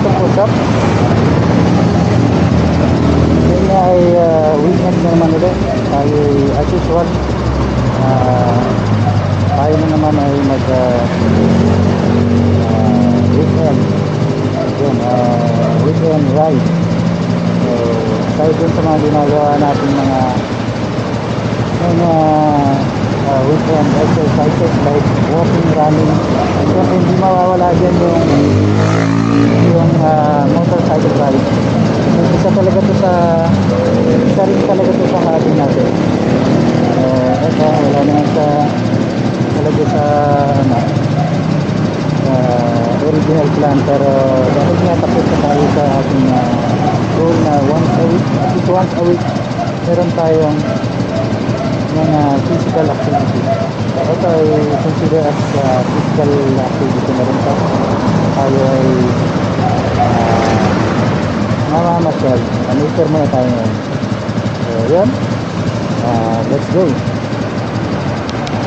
itong push-up. Ngayon nga ay weekend na naman ulit. Tayo as usual, tayo na naman ay mag weekend. Yun, weekend ride. So tayo dun sa mga ginagawa natin mga weekend exercises like walking, running. Siyempre hindi mawawala dyan yung motorcycle ride. Isa talaga to sa hobby natin. Ito wala naman sa talaga sa original plan, pero dahil nga tapos na tayo sa ating goal na at least once a week meron tayong mga physical activity. Ito ay consider as physical activity na rin ito. Tayo ay mamamasyal. Nature muna tayo ngayon. So yun, let's go.